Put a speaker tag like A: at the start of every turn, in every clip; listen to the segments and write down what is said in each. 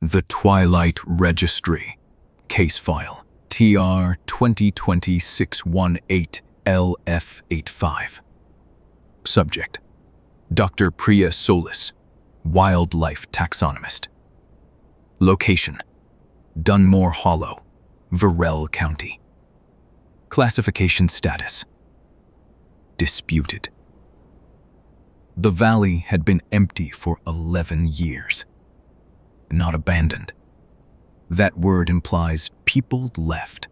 A: The Twilight Registry, Case File TR-20260618-LF85. Subject: Dr. Priya Solis, Wildlife Taxonomist. Location: Dunmore Hollow, Verell County. Classification status: disputed. The valley had been empty for 11 years. Not abandoned. That word implies people left.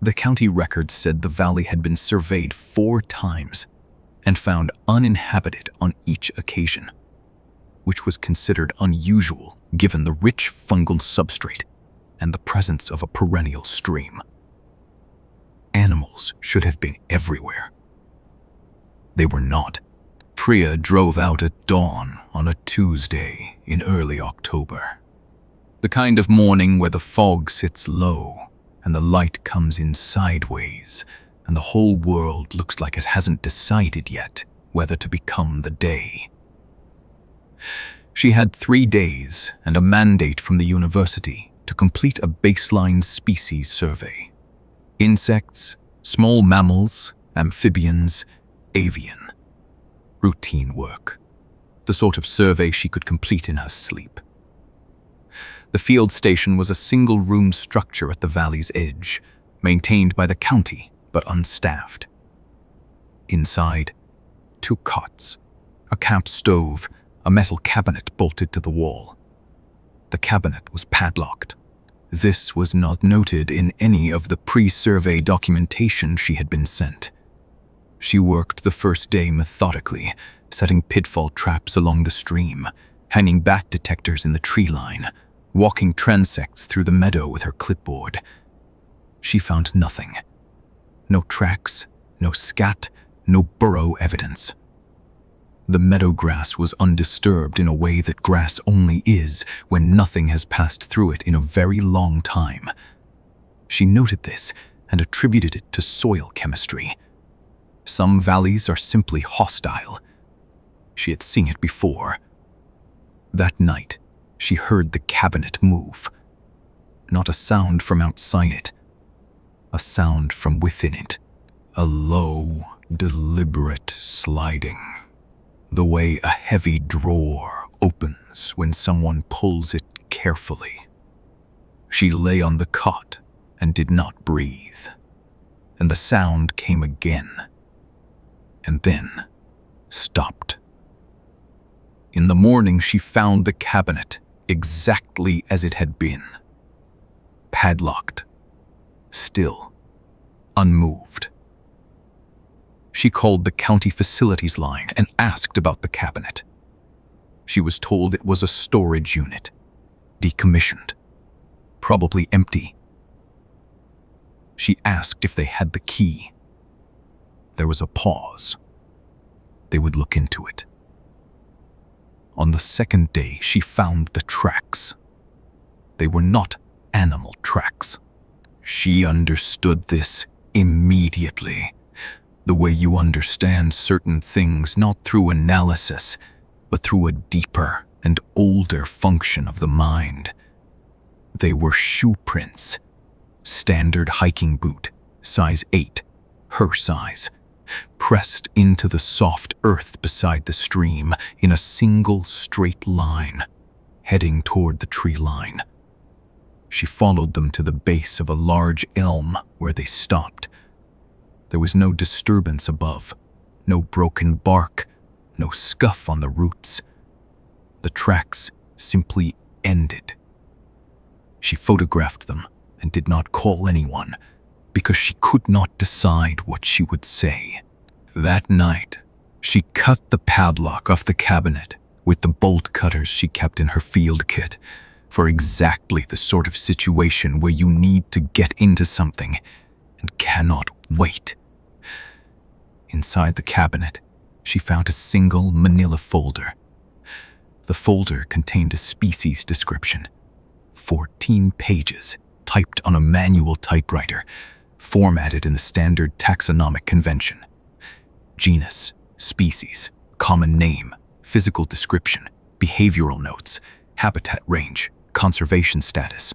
A: The county records said the valley had been surveyed 4 times and found uninhabited on each occasion, which was considered unusual given the rich fungal substrate and the presence of a perennial stream. Animals should have been everywhere. They were not. Priya drove out at dawn on a Tuesday in early October. The kind of morning where the fog sits low and the light comes in sideways and the whole world looks like it hasn't decided yet whether to become the day. She had 3 days and a mandate from the university to complete a baseline species survey. Insects, small mammals, amphibians, avian. Routine work. The sort of survey she could complete in her sleep. The field station was a single-room structure at the valley's edge, maintained by the county but unstaffed. Inside, 2 cots, a camp stove, a metal cabinet bolted to the wall. The cabinet was padlocked. This was not noted in any of the pre-survey documentation she had been sent. She worked the first day methodically, setting pitfall traps along the stream, hanging bat detectors in the tree line, walking transects through the meadow with her clipboard. She found nothing. No tracks, no scat, no burrow evidence. The meadow grass was undisturbed in a way that grass only is when nothing has passed through it in a very long time. She noted this and attributed it to soil chemistry. Some valleys are simply hostile. She had seen it before. That night, she heard the cabinet move. Not a sound from outside it, a sound from within it. A low, deliberate sliding. The way a heavy drawer opens when someone pulls it carefully. She lay on the cot and did not breathe. And the sound came again. And then stopped. In the morning, she found the cabinet exactly as it had been. Padlocked. Still. Unmoved. She called the county facilities line and asked about the cabinet. She was told it was a storage unit. Decommissioned. Probably empty. She asked if they had the key. There was a pause. They would look into it. On the second day, she found the tracks. They were not animal tracks. She understood this immediately, the way you understand certain things not through analysis, but through a deeper and older function of the mind. They were shoe prints. Standard hiking boot, size 8, her size. Pressed into the soft earth beside the stream in a single straight line, heading toward the tree line. She followed them to the base of a large elm where they stopped. There was no disturbance above, no broken bark, no scuff on the roots. The tracks simply ended. She photographed them and did not call anyone, because she could not decide what she would say. That night, she cut the padlock off the cabinet with the bolt cutters she kept in her field kit for exactly the sort of situation where you need to get into something and cannot wait. Inside the cabinet, she found a single manila folder. The folder contained a species description, 14 pages, typed on a manual typewriter, formatted in the standard taxonomic convention. Genus, species, common name, physical description, behavioral notes, habitat range, Conservation status.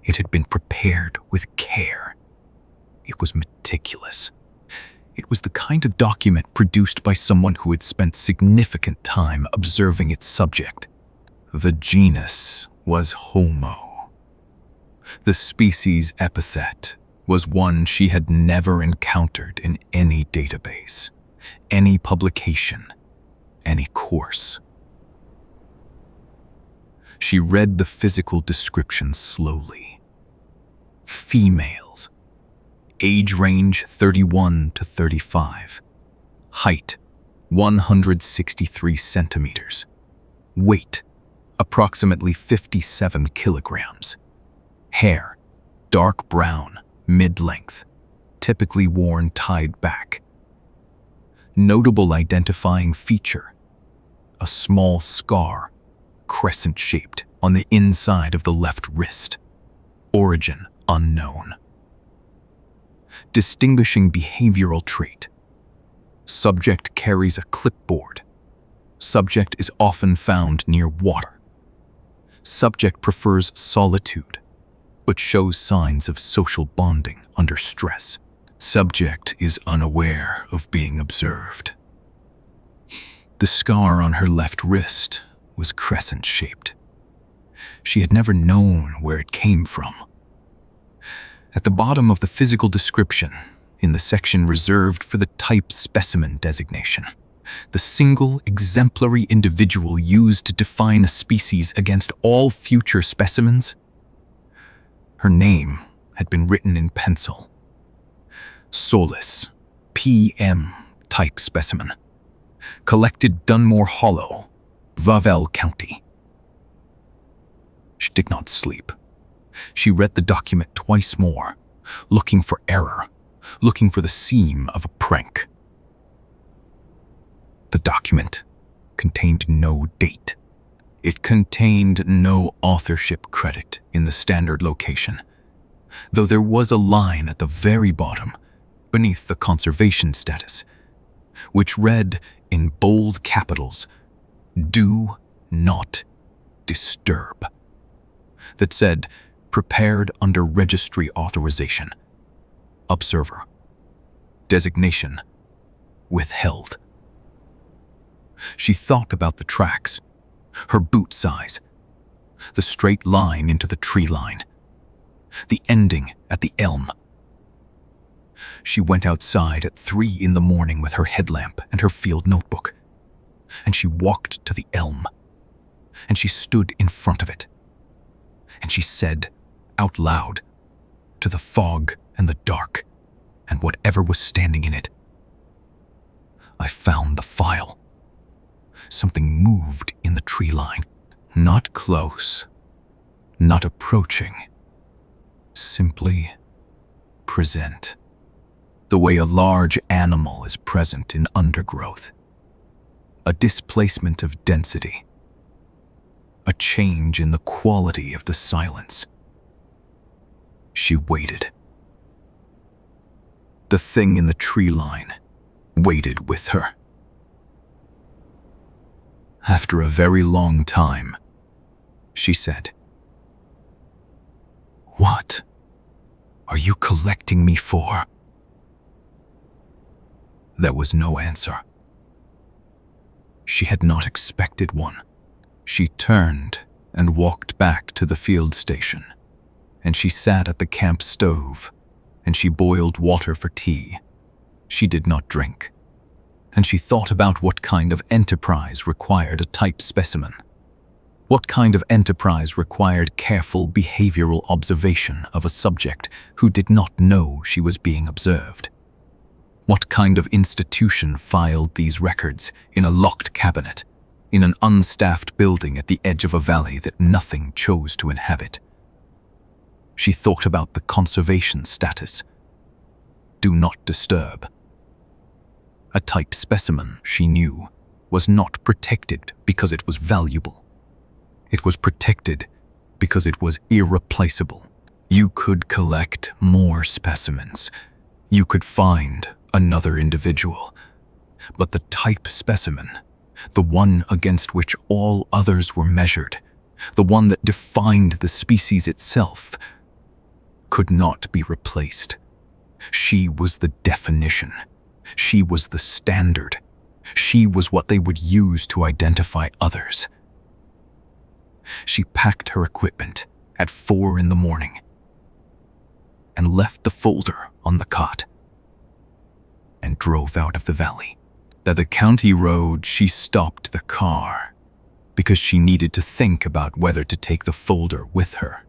A: It had been prepared with care. It was meticulous. It was the kind of document produced by someone who had spent significant time observing its subject. The genus was Homo. The species epithet was one she had never encountered in any database, any publication, any course. She read the physical description slowly. Females. Age range 31 to 35. Height 163 centimeters. Weight approximately 57 kilograms. Hair dark brown, mid-length, typically worn tied back. Notable identifying feature: a small scar, crescent-shaped, on the inside of the left wrist. Origin unknown. Distinguishing behavioral trait: subject carries a clipboard. Subject is often found near water. Subject prefers solitude, but shows signs of social bonding under stress. Subject is unaware of being observed. The scar on her left wrist was crescent-shaped. She had never known where it came from. At the bottom of the physical description, in the section reserved for the type specimen designation, the single exemplary individual used to define a species against all future specimens, her name had been written in pencil. Solis, PM, type specimen. Collected Dunmore Hollow, Verell County. She did not sleep. She read the document twice more, looking for error, looking for the seam of a prank. The document contained no date. It contained no authorship credit in the standard location, though there was a line at the very bottom, beneath the conservation status, which read in bold capitals, "Do not disturb," that said, prepared under registry authorization. Observer. Designation withheld. She thought about the tracks, her boot size, the straight line into the tree line, the ending at the elm. She went outside at 3 in the morning with her headlamp and her field notebook, and she walked to the elm, and she stood in front of it, and she said out loud to the fog and the dark and whatever was standing in it, "I found the file." Something moved in the tree line, not close, not approaching, simply present, the way a large animal is present in undergrowth. A displacement of density, a change in the quality of the silence. She waited. The thing in the tree line waited with her. After a very long time, she said, "What are you collecting me for?" There was no answer. She had not expected one. She turned and walked back to the field station, and she sat at the camp stove, and she boiled water for tea. She did not drink. And she thought about what kind of enterprise required a type specimen. What kind of enterprise required careful behavioral observation of a subject who did not know she was being observed? What kind of institution filed these records in a locked cabinet, in an unstaffed building at the edge of a valley that nothing chose to inhabit? She thought about the conservation status. Do not disturb. A type specimen, she knew, was not protected because it was valuable. It was protected because it was irreplaceable. You could collect more specimens. You could find another individual. But the type specimen, the one against which all others were measured, the one that defined the species itself, could not be replaced. She was the definition. She was the standard. She was what they would use to identify others. She packed her equipment at 4 in the morning and left the folder on the cot and drove out of the valley. At the county road, she stopped the car because she needed to think about whether to take the folder with her,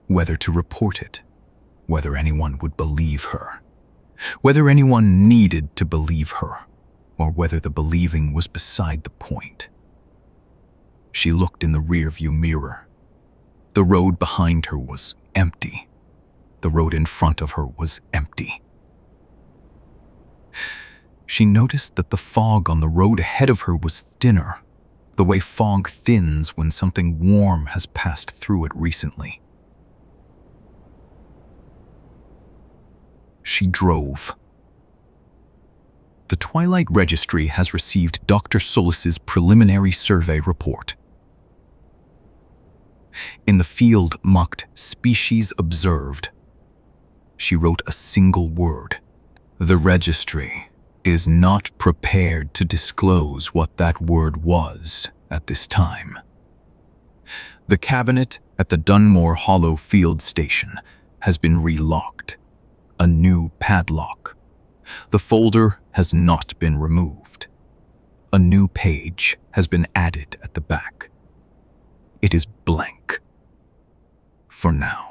A: whether to report it, whether anyone would believe her, whether anyone needed to believe her, or whether the believing was beside the point. She looked in the rearview mirror. The road behind her was empty. The road in front of her was empty. She noticed that the fog on the road ahead of her was thinner, the way fog thins when something warm has passed through it recently. She drove. The Twilight Registry has received Dr. Solis's preliminary survey report. In the field marked Species Observed, she wrote a single word. The registry is not prepared to disclose what that word was at this time. The cabinet at the Dunmore Hollow field station has been relocked. A new padlock. The folder has not been removed. A new page has been added at the back. It is blank for now.